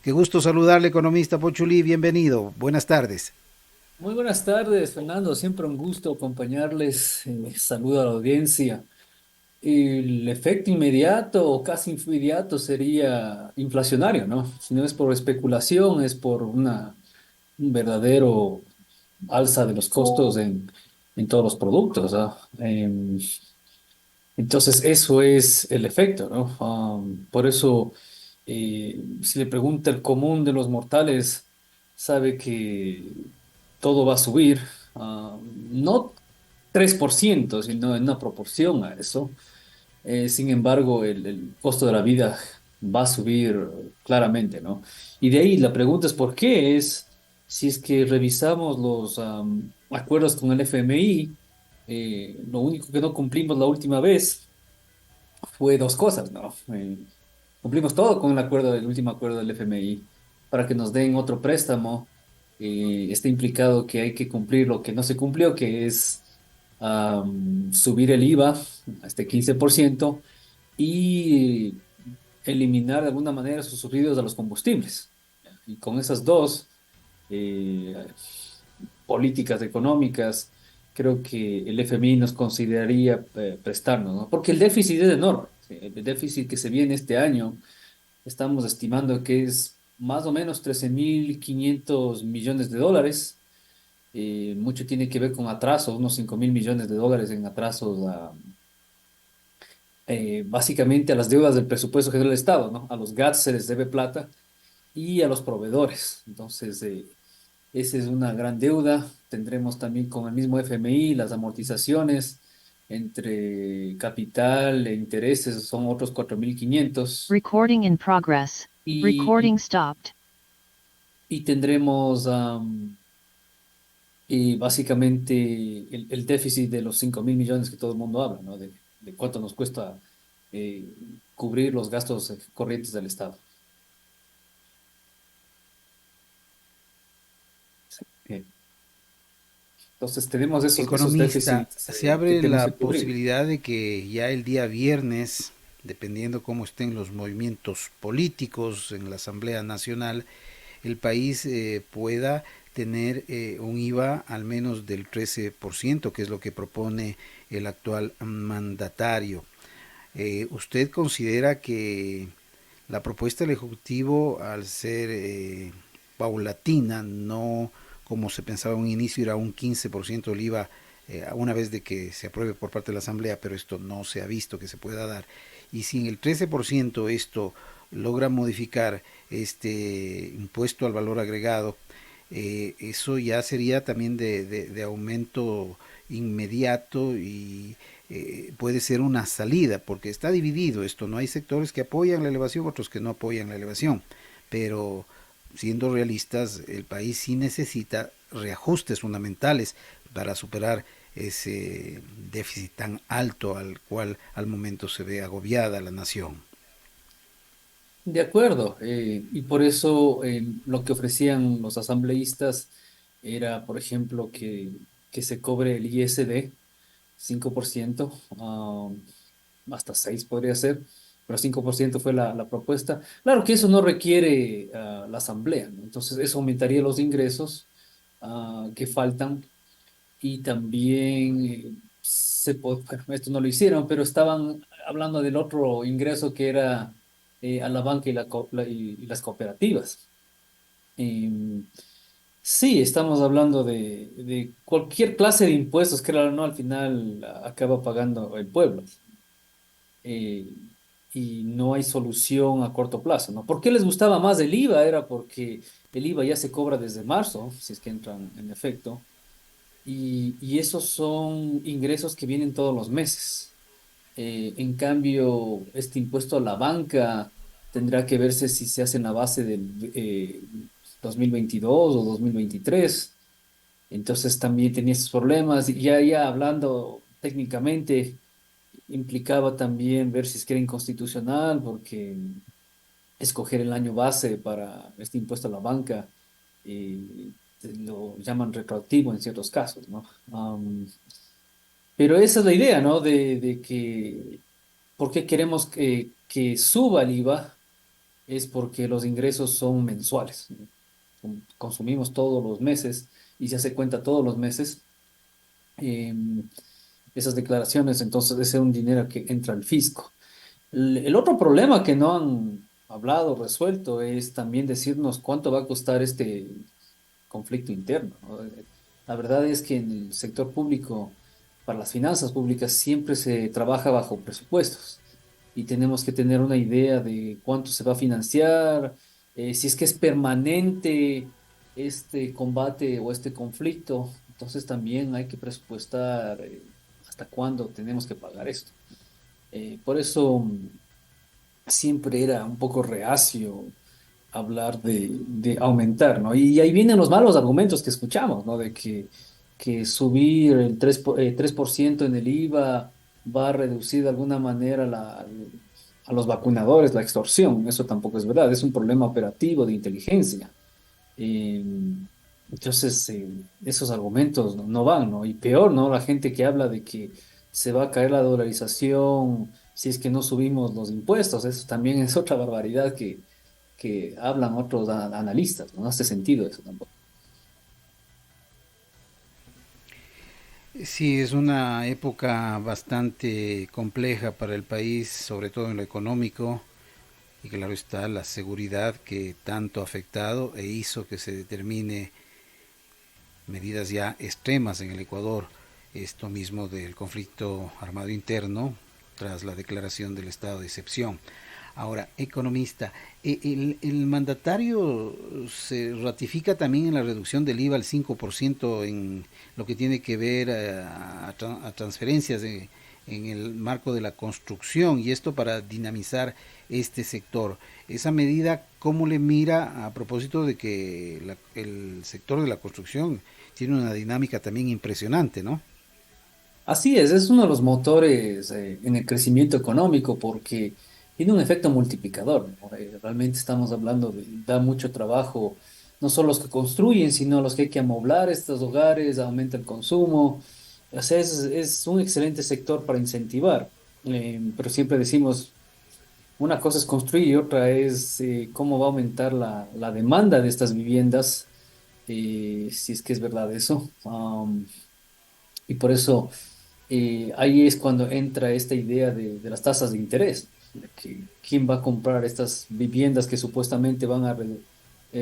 Qué gusto saludarle, economista Pochulí, bienvenido. Buenas tardes. Muy buenas tardes, Fernando. Siempre un gusto acompañarles. Saludo a la audiencia. El efecto inmediato o casi inmediato sería inflacionario, ¿no? Si no es por especulación, es por un verdadero alza de los costos en todos los productos, ¿ah? Entonces, eso es el efecto, ¿no? Por eso, si le pregunta el común de los mortales, sabe que todo va a subir, no 3%, sino en una proporción a eso. Sin embargo, el costo de la vida va a subir claramente, ¿no? Y de ahí la pregunta es por qué es, si es que revisamos los acuerdos con el FMI, lo único que no cumplimos la última vez fue dos cosas, ¿no? Cumplimos todo con el último acuerdo del FMI para que nos den otro préstamo. Está implicado que hay que cumplir lo que no se cumplió, que es subir el IVA a este 15% y eliminar de alguna manera sus subsidios a los combustibles. Y con esas dos eh, políticas económicas, creo que el FMI nos consideraría prestarnos, ¿no? Porque el déficit es enorme. ¿Sí? El déficit que se viene este año, estamos estimando que es más o menos 13.500 millones de dólares. Mucho tiene que ver con atrasos, unos 5.000 millones de dólares en atrasos básicamente a las deudas del presupuesto general del Estado, ¿no? A los GATS se les debe plata y a los proveedores. Entonces, esa es una gran deuda. Tendremos también con el mismo FMI las amortizaciones entre capital e intereses, son otros 4.500. Recording in progress. Y, Recording y, stopped. y tendremos básicamente el déficit de los 5.000 millones que todo el mundo habla, ¿no? De cuánto nos cuesta eh, cubrir los gastos corrientes del Estado. Eh, entonces tenemos esos Economista, déficits se que abre tenemos la que cubrir. posibilidad de que ya el día viernes, dependiendo cómo estén los movimientos políticos en la Asamblea Nacional, el país pueda tener un IVA al menos del 13%, que es lo que propone el actual mandatario. ¿Usted considera que la propuesta del Ejecutivo, al ser paulatina, no como se pensaba en un inicio, era un 15% del IVA una vez de que se apruebe por parte de la Asamblea, pero esto no se ha visto que se pueda dar? Y si en el 13% esto logra modificar este impuesto al valor agregado, eso ya sería también de aumento inmediato y puede ser una salida, porque está dividido esto, no hay sectores que apoyan la elevación, otros que no apoyan la elevación, pero siendo realistas, el país sí necesita reajustes fundamentales para superar ese déficit tan alto al cual al momento se ve agobiada la nación. De acuerdo, y por eso lo que ofrecían los asambleístas era, por ejemplo, que se cobre el ISD 5%, hasta 6 podría ser, pero 5% fue la propuesta. Claro que eso no requiere la asamblea, ¿no? Entonces eso aumentaría los ingresos que faltan y también bueno, esto no lo hicieron, pero estaban hablando del otro ingreso que era a la banca y las cooperativas. Em, sí, estamos hablando de cualquier clase de impuestos que no al final acaba pagando el pueblo. Eh, y no hay solución a corto plazo, ¿no? ¿Por qué les gustaba más el IVA? Era porque el IVA ya se cobra desde marzo, si es que entran en efecto y esos son ingresos que vienen todos los meses. En cambio, este impuesto a la banca tendrá que verse si se hace en la base del 2022 o 2023. Entonces también tenía esos problemas. Y ya hablando técnicamente, implicaba también ver si es que era inconstitucional, porque escoger el año base para este impuesto a la banca lo llaman retroactivo en ciertos casos, ¿no? Pero esa es la idea, ¿no? De que, ¿por qué queremos que suba el IVA? es porque los ingresos son mensuales, ¿no? Consumimos todos los meses y se hace cuenta todos los meses. em, Esas declaraciones, entonces ese es un dinero que entra al fisco. El otro problema que no han hablado, resuelto, es también decirnos cuánto va a costar este conflicto interno, ¿no? La verdad es que en el sector público, para las finanzas públicas, siempre se trabaja bajo presupuestos y tenemos que tener una idea de cuánto se va a financiar, si es que es permanente este combate o este conflicto, entonces también hay que presupuestar hasta cuándo tenemos que pagar esto. Por eso siempre era un poco reacio hablar de aumentar, ¿no? Y ahí vienen los malos argumentos que escuchamos, ¿no? De que subir el 3% en el IVA va a reducir de alguna manera a los vacunadores, la extorsión. Eso tampoco es verdad, es un problema operativo de inteligencia. Eh, entonces, esos argumentos no van, ¿no? Y peor, ¿no? La gente que habla de que se va a caer la dolarización si es que no subimos los impuestos, eso también es otra barbaridad que hablan otros analistas, ¿no? No hace sentido eso tampoco. Sí, es una época bastante compleja para el país, sobre todo en lo económico, y claro está la seguridad que tanto ha afectado e hizo que se determine medidas ya extremas en el Ecuador, esto mismo del conflicto armado interno tras la declaración del estado de excepción. Ahora, economista, el mandatario se ratifica también en la reducción del IVA al 5% en lo que tiene que ver a transferencias en el marco de la construcción y esto para dinamizar este sector. Esa medida, ¿cómo le mira a propósito de que el sector de la construcción tiene una dinámica también impresionante, ¿no? Así es uno de los motores en el crecimiento económico porque tiene un efecto multiplicador, ¿no? Realmente estamos hablando de, da mucho trabajo, no solo los que construyen, sino los que hay que amoblar estos hogares, aumenta el consumo. O sea, es un excelente sector para incentivar. Pero siempre decimos, una cosa es construir y otra es cómo va a aumentar la demanda de estas viviendas, si es que es verdad eso. Y por eso ahí es cuando entra esta idea de las tasas de interés, de que quién va a comprar estas viviendas que supuestamente van a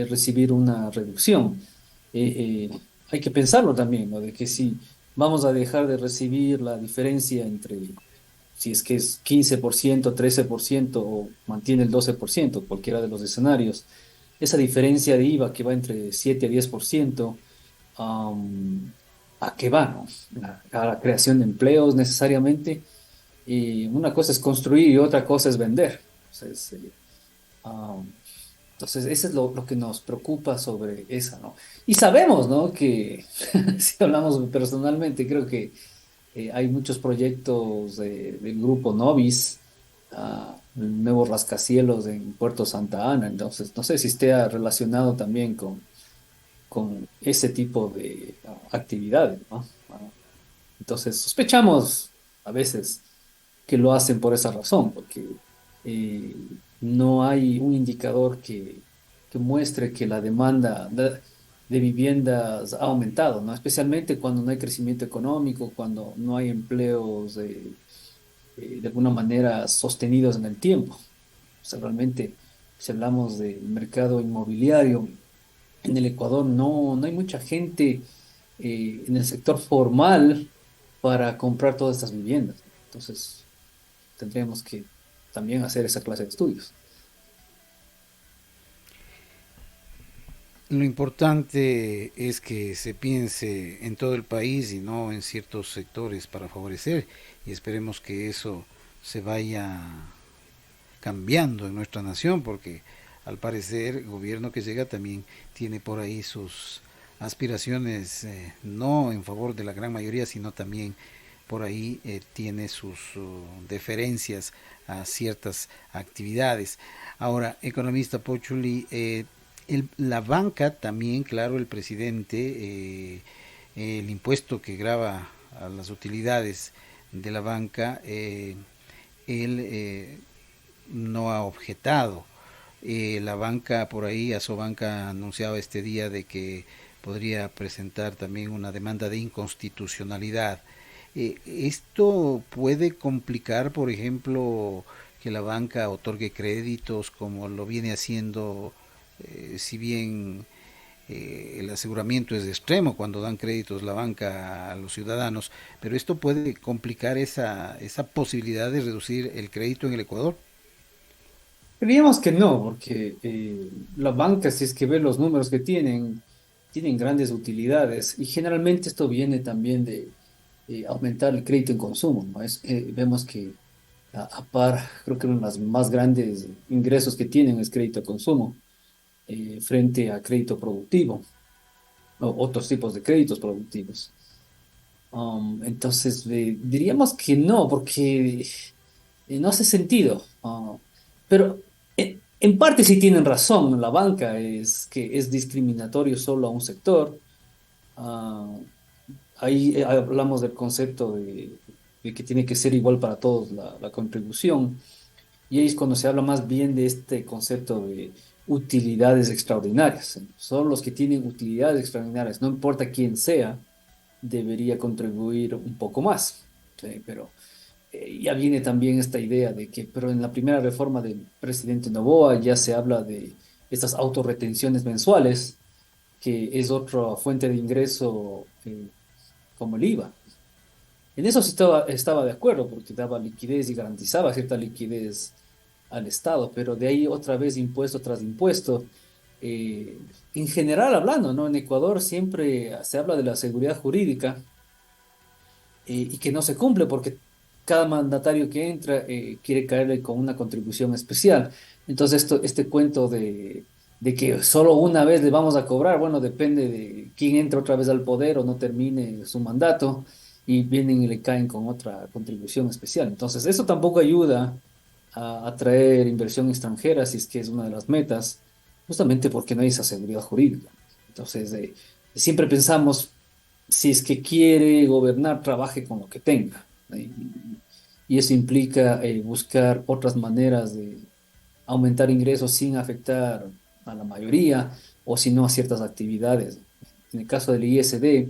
recibir una reducción. Hay que pensarlo también, ¿no? De que si vamos a dejar de recibir la diferencia entre, si es que es 15%, 13% o mantiene el 12%, cualquiera de los escenarios, esa diferencia de IVA que va entre 7 a 10%, am, ¿a qué va, no? A la creación de empleos necesariamente. Y una cosa es construir y otra cosa es vender. Entonces, am, entonces eso es lo que nos preocupa sobre esa, ¿no? Y sabemos, ¿no? Que si hablamos personalmente, creo que hay muchos proyectos del grupo Novis, el nuevo rascacielos en Puerto Santa Ana. Entonces, no sé si esté relacionado también con ese tipo de actividades, ¿no? Entonces, sospechamos a veces que lo hacen por esa razón, porque eh, no hay un indicador que muestre que la demanda de viviendas ha aumentado, ¿no? Especialmente cuando no hay crecimiento económico, cuando no hay empleos de alguna manera sostenidos en el tiempo. O sea, realmente, si hablamos del mercado inmobiliario, en el Ecuador no hay mucha gente en el sector formal para comprar todas estas viviendas. Entonces, tendríamos que también hacer esa clase de estudios. Lo importante es que se piense en todo el país y no en ciertos sectores para favorecer y esperemos que eso se vaya cambiando en nuestra nación porque al parecer el gobierno que llega también tiene por ahí sus aspiraciones no en favor de la gran mayoría sino también por ahí tiene sus deferencias a ciertas actividades. Ahora, economista Pochuli, la banca también, claro, el presidente, el impuesto que grava a las utilidades de la banca, él no ha objetado, La banca por ahí, Asobanca anunciaba este día de que podría presentar también una demanda de inconstitucionalidad. Esto puede complicar, por ejemplo, que la banca otorgue créditos como lo viene haciendo, si bien el aseguramiento es de extremo cuando dan créditos la banca a los ciudadanos, pero esto puede complicar esa posibilidad de reducir el crédito en el Ecuador. Creíamos que no, porque la banca, si es que ve los números que tienen, tienen grandes utilidades y generalmente esto viene también de aumentar el crédito en consumo, ¿no? Vemos que a par, creo que uno de los más grandes ingresos que tienen es crédito a consumo frente a crédito productivo o otros tipos de créditos productivos. Entonces, diríamos que no, porque no hace sentido. Pero en parte sí tienen razón. La banca es que es discriminatorio solo a un sector. Ah, ahí hablamos del concepto de que tiene que ser igual para todos la contribución. Y ahí es cuando se habla más bien de este concepto de utilidades extraordinarias. Son los que tienen utilidades extraordinarias, no importa quién sea, debería contribuir un poco más. ¿Sí? Pero ya viene también esta idea de que, pero en la primera reforma del presidente Noboa ya se habla de estas autorretenciones mensuales, que es otra fuente de ingreso como el IVA. En eso sí estaba de acuerdo, porque daba liquidez y garantizaba cierta liquidez al Estado, pero de ahí otra vez impuesto tras impuesto. En general hablando, ¿no? En Ecuador siempre se habla de la seguridad jurídica y que no se cumple porque cada mandatario que entra quiere caerle con una contribución especial. Entonces, este cuento de que solo una vez le vamos a cobrar, bueno, depende de quién entra otra vez al poder o no termine su mandato y vienen y le caen con otra contribución especial. Entonces, eso tampoco ayuda a atraer inversión extranjera, si es que es una de las metas, justamente porque no hay esa seguridad jurídica. Entonces, siempre pensamos si es que quiere gobernar, trabaje con lo que tenga. Y eso implica buscar otras maneras de aumentar ingresos sin afectar a la mayoría o si no a ciertas actividades. En el caso del ISD,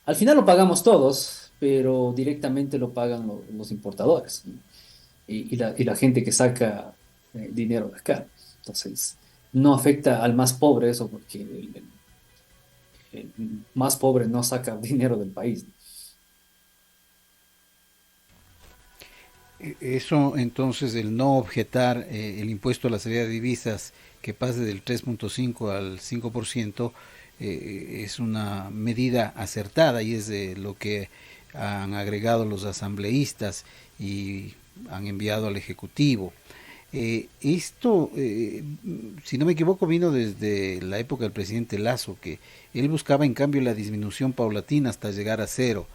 al final lo pagamos todos, pero directamente lo pagan los importadores, ¿no? Y la gente que saca dinero de acá. Entonces, no afecta al más pobre eso porque el más pobre no saca dinero del país. Eso entonces, el no objetar el impuesto a la salida de divisas que pase del 3.5 al 5%, es una medida acertada y es de lo que han agregado los asambleístas y han enviado al Ejecutivo. Esto, si no me equivoco, vino desde la época del presidente Lazo, que él buscaba en cambio la disminución paulatina hasta llegar a cero.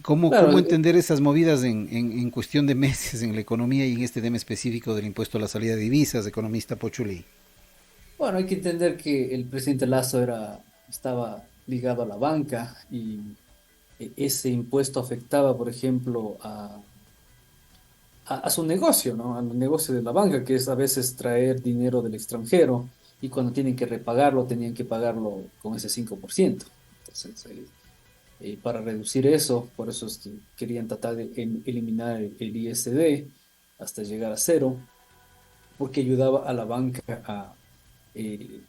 Claro, ¿Cómo entender esas movidas en cuestión de meses en la economía y en este tema específico del impuesto a la salida de divisas, economista Pochuli? bueno, hay que entender que el presidente Lazo estaba ligado a la banca y ese impuesto afectaba, por ejemplo, a su negocio, ¿no? Al negocio de la banca, que es a veces traer dinero del extranjero y cuando tienen que repagarlo, tenían que pagarlo con ese 5%. Entonces, para reducir eso, por eso es que querían tratar de eliminar el ISD hasta llegar a cero, porque ayudaba a la banca a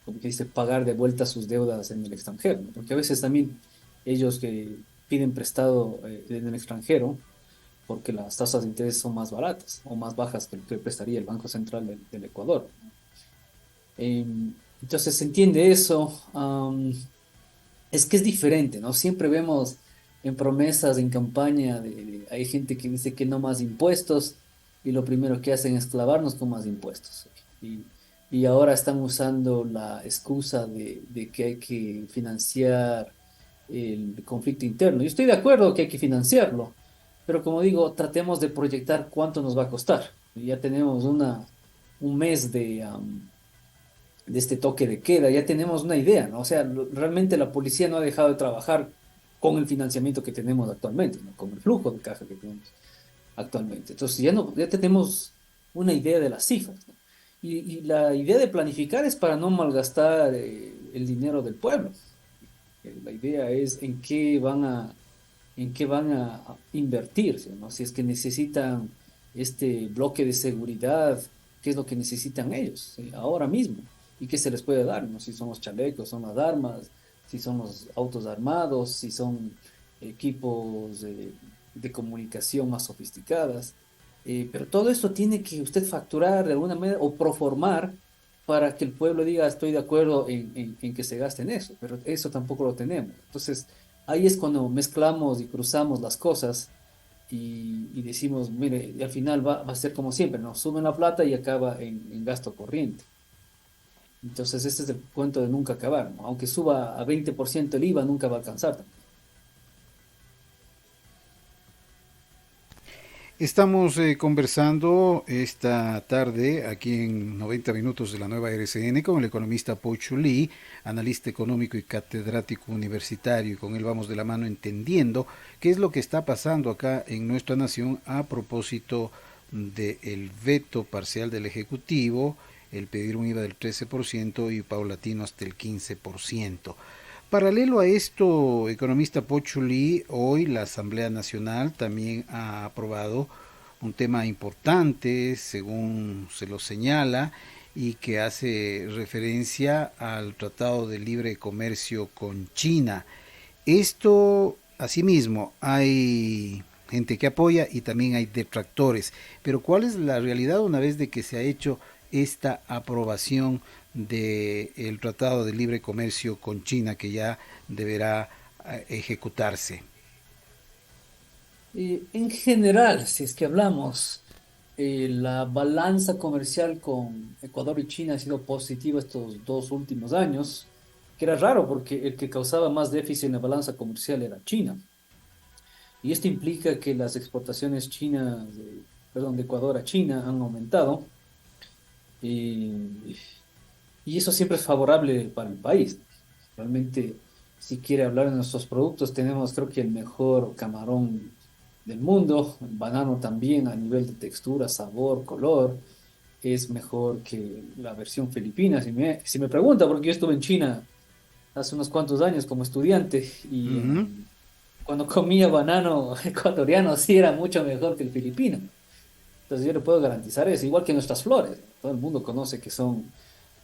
como que dice, pagar de vuelta sus deudas en el extranjero, ¿no? Porque a veces también ellos que piden prestado en el extranjero, porque las tasas de interés son más baratas o más bajas que lo que prestaría el Banco Central del Ecuador. Entonces se entiende eso. Es que es diferente, ¿no? Siempre vemos en promesas, en campaña, hay gente que dice que no más impuestos y lo primero que hacen es clavarnos con más impuestos. Y, y ahora están usando la excusa de que hay que financiar el conflicto interno. Yo estoy de acuerdo que hay que financiarlo, pero como digo, tratemos de proyectar cuánto nos va a costar. Ya tenemos un mes de este toque de queda, ya tenemos una idea, ¿no? O sea, realmente la policía no ha dejado de trabajar con el financiamiento que tenemos actualmente, ¿no? Con el flujo de caja que tenemos actualmente. Entonces ya no, ya tenemos una idea de las cifras, ¿no? Y la idea de planificar es para no malgastar el dinero del pueblo. La idea es en qué van a invertir, ¿no? Si es que necesitan este bloque de seguridad, ¿qué es lo que necesitan ellos, ¿sí? Ahora mismo? ¿Y qué se les puede dar, ¿no? Si son los chalecos, son las armas, si son los autos armados, si son equipos de comunicación más sofisticadas. Pero todo esto tiene que usted facturar de alguna manera o proformar para que el pueblo diga, estoy de acuerdo en que se gaste en eso, pero eso tampoco lo tenemos. Entonces, ahí es cuando mezclamos y cruzamos las cosas y decimos, mire, y al final va a ser como siempre, nos suben la plata y acaba en gasto corriente. Entonces, este es el cuento de nunca acabar, ¿no? Aunque suba a 20% el IVA, nunca va a alcanzar tampoco. Estamos conversando esta tarde aquí en 90 minutos de la nueva RCN con el economista Pochu Lee, analista económico y catedrático universitario, y con él vamos de la mano entendiendo qué es lo que está pasando acá en nuestra nación a propósito del veto parcial del Ejecutivo, el pedir un IVA del 13% y paulatino hasta el 15%. Paralelo a esto, economista Pochuli, hoy la Asamblea Nacional también ha aprobado un tema importante, según se lo señala, y que hace referencia al Tratado de Libre Comercio con China. Esto, asimismo, hay gente que apoya y también hay detractores. Pero ¿cuál es la realidad una vez de que se ha hecho esta aprobación del Tratado de Libre Comercio con China que ya deberá ejecutarse? En general, si es que hablamos, la balanza comercial con Ecuador y China ha sido positiva estos 2 últimos años, que era raro porque el que causaba más déficit en la balanza comercial era China. Y esto implica que las exportaciones chinas, perdón, de Ecuador a China han aumentado. Y, y eso siempre es favorable para el país. Realmente, si quiere hablar de nuestros productos, tenemos creo que el mejor camarón del mundo, el banano también a nivel de textura, sabor, color, es mejor que la versión filipina. Si me pregunta, porque yo estuve en China hace unos cuantos años como estudiante y Ujú. cuando comía banano ecuatoriano sí era mucho mejor que el filipino. Entonces yo le puedo garantizar eso, igual que nuestras flores. Todo el mundo conoce que son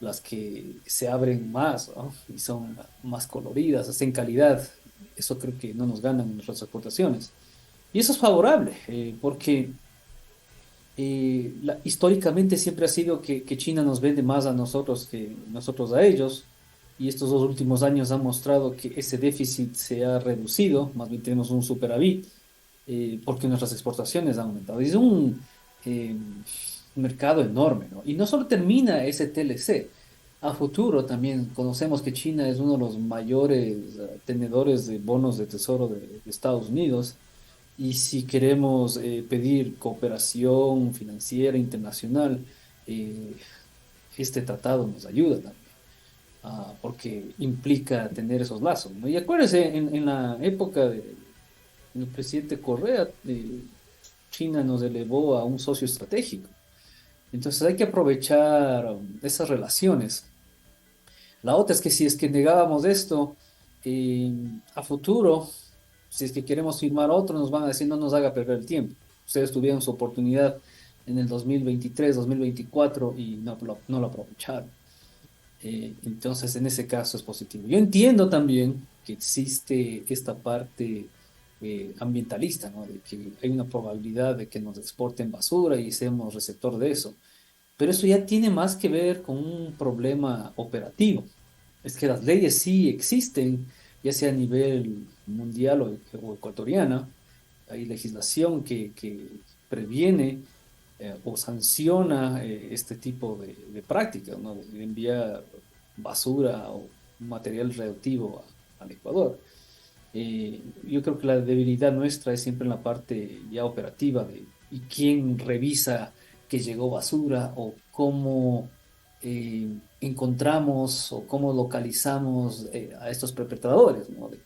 las que se abren más, ¿no? Y son más coloridas, hacen calidad. Eso creo que no nos ganan en nuestras exportaciones. Y eso es favorable, porque históricamente siempre ha sido que China nos vende más a nosotros que nosotros a ellos. Y estos 2 últimos años han mostrado que ese déficit se ha reducido, más bien tenemos un superávit, porque nuestras exportaciones han aumentado. Y es eh, un mercado enorme, ¿no? Y no solo termina ese TLC. A futuro también conocemos que China es uno de los mayores tenedores de bonos de tesoro de Estados Unidos. Y si queremos pedir cooperación financiera internacional, eh, este tratado nos ayuda también, porque implica tener esos lazos, ¿no? Y acuérdense, en la época del presidente Correa, China nos elevó a un socio estratégico. Entonces hay que aprovechar esas relaciones. La otra es que si es que negábamos esto, eh, a futuro, si es que queremos firmar otro, nos van a decir no nos haga perder el tiempo. Ustedes tuvieron su oportunidad en el 2023, 2024 y no lo aprovecharon. Entonces, en ese caso es positivo. Yo entiendo también que existe esta parte ambientalista, ¿no? De que hay una probabilidad de que nos exporten basura y seamos receptor de eso. Pero eso ya tiene más que ver con un problema operativo. Es que las leyes sí existen, ya sea a nivel mundial o ecuatoriana. Hay legislación que previene o sanciona este tipo de prácticas, ¿no? De enviar basura o material radioactivo al Ecuador. Yo creo que la debilidad nuestra es siempre en la parte ya operativa de y quién revisa que llegó basura o cómo encontramos o cómo localizamos a estos perpetradores, ¿no? De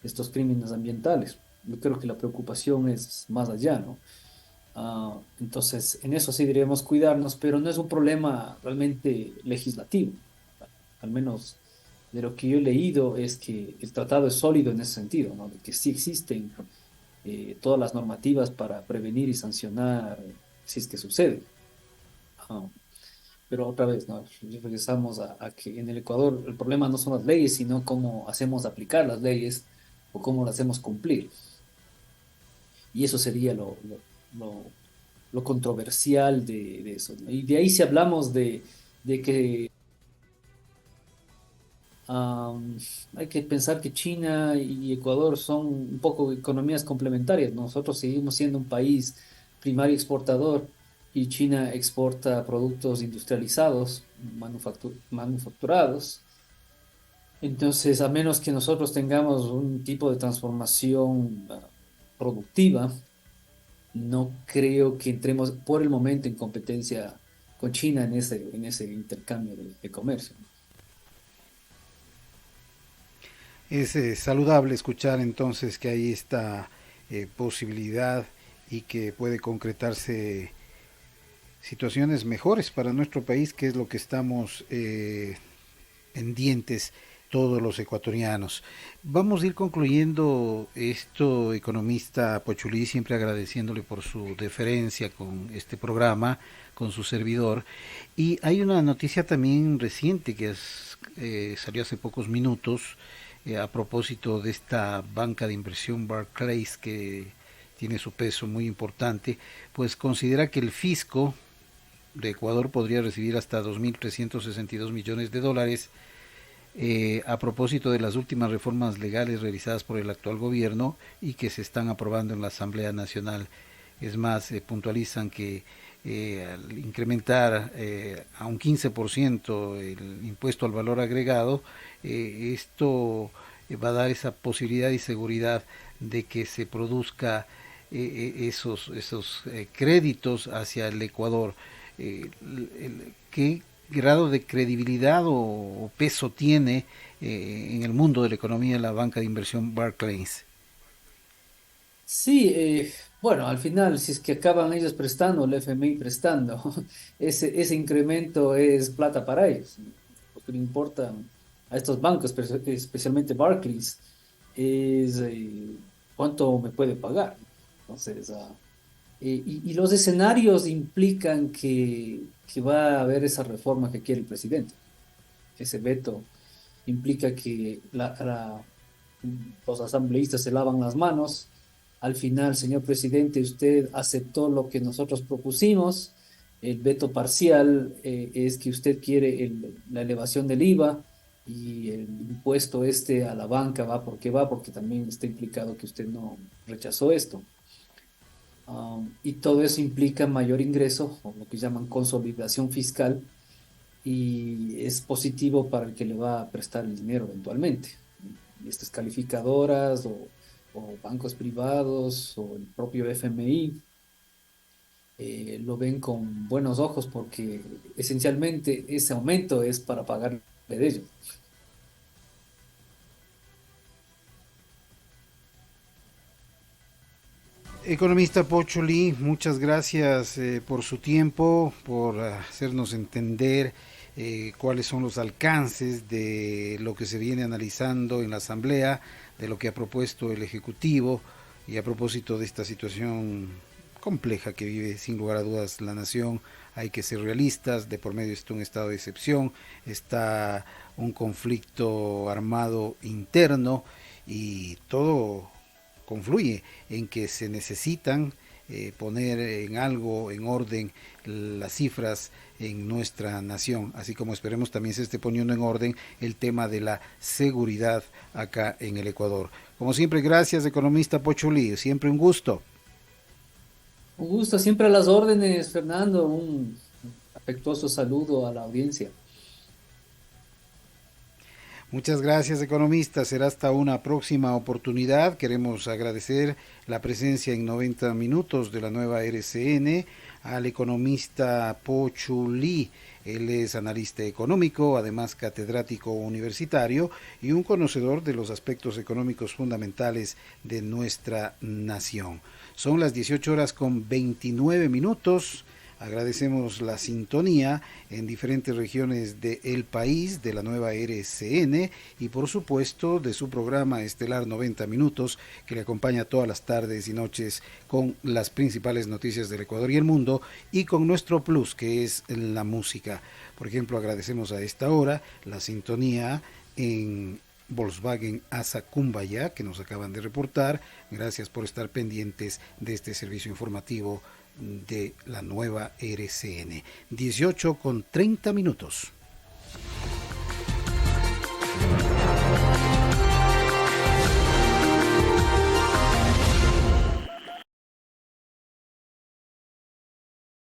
estos crímenes ambientales. Yo creo que la preocupación es más allá, ¿no? Entonces, en eso sí deberíamos cuidarnos, pero no es un problema realmente legislativo. Al menos de lo que yo he leído es que el tratado es sólido en ese sentido, ¿no? De que sí existen todas las normativas para prevenir y sancionar si es que sucede. Ah, pero otra vez, ¿no? Regresamos a que en el Ecuador el problema no son las leyes, sino cómo hacemos aplicar las leyes o cómo las hacemos cumplir. Y eso sería lo, lo controversial de eso, ¿no? Y de ahí si hablamos de que am, hay que pensar que China y Ecuador son un poco economías complementarias. Nosotros seguimos siendo un país primario exportador y China exporta productos industrializados, manufacturados. Entonces, a menos que nosotros tengamos un tipo de transformación productiva, no creo que entremos por el momento en competencia con China en ese intercambio de comercio. Es saludable escuchar entonces que hay esta posibilidad y que puede concretarse situaciones mejores para nuestro país, que es lo que estamos pendientes todos los ecuatorianos. Vamos a ir concluyendo esto, economista Pochulí, siempre agradeciéndole por su deferencia con este programa, con su servidor. Y hay una noticia también reciente que salió hace pocos minutos a propósito de esta banca de inversión Barclays que tiene su peso muy importante, pues considera que el fisco de Ecuador podría recibir hasta 2.362 millones de dólares a propósito de las últimas reformas legales realizadas por el actual gobierno y que se están aprobando en la Asamblea Nacional. Es más, puntualizan que al incrementar a un 15% el impuesto al valor agregado, esto va a dar esa posibilidad y seguridad de que se produzca esos créditos hacia el Ecuador. ¿Qué grado de credibilidad o peso tiene en el mundo de la economía la banca de inversión Barclays? Sí, bueno, al final, si es que acaban ellos prestando, el FMI prestando, ese incremento es plata para ellos. Lo que le importa a estos bancos, especialmente Barclays, es cuánto me puede pagar. Entonces, y los escenarios implican que va a haber esa reforma que quiere el presidente. Ese veto implica que los asambleístas se lavan las manos. Al final, señor presidente, usted aceptó lo que nosotros propusimos. El veto parcial es que usted quiere la elevación del IVA y el impuesto este a la banca va porque va, porque también está implicado que usted no rechazó esto. Y todo eso implica mayor ingreso, o lo que llaman consolidación fiscal, y es positivo para el que le va a prestar el dinero eventualmente. Y estas calificadoras o bancos privados o el propio FMI lo ven con buenos ojos porque esencialmente ese aumento es para pagarle de ellos. Economista Pocholi, muchas gracias por su tiempo, por hacernos entender cuáles son los alcances de lo que se viene analizando en la Asamblea, de lo que ha propuesto el Ejecutivo y a propósito de esta situación compleja que vive sin lugar a dudas la nación. Hay que ser realistas, de por medio está un estado de excepción, está un conflicto armado interno y todo confluye en que se necesitan poner en algo, en orden, las cifras en nuestra nación, así como esperemos también se esté poniendo en orden el tema de la seguridad acá en el Ecuador. Como siempre, gracias, economista Pochulí, siempre un gusto. Un gusto, siempre a las órdenes, Fernando. Un afectuoso saludo a la audiencia. Muchas gracias, economista. Será hasta una próxima oportunidad. Queremos agradecer la presencia en 90 minutos de la nueva RCN al economista Pochulí. Él es analista económico, además catedrático universitario y un conocedor de los aspectos económicos fundamentales de nuestra nación. Son las 18 horas con 29 minutos. Agradecemos la sintonía en diferentes regiones del país de la nueva RCN y por supuesto de su programa estelar 90 minutos que le acompaña todas las tardes y noches con las principales noticias del Ecuador y el mundo y con nuestro plus que es la música. Por ejemplo, agradecemos a esta hora la sintonía en Volkswagen Asa Cumbaya que nos acaban de reportar. Gracias por estar pendientes de este servicio informativo de la nueva RCN. 18 con 30 minutos.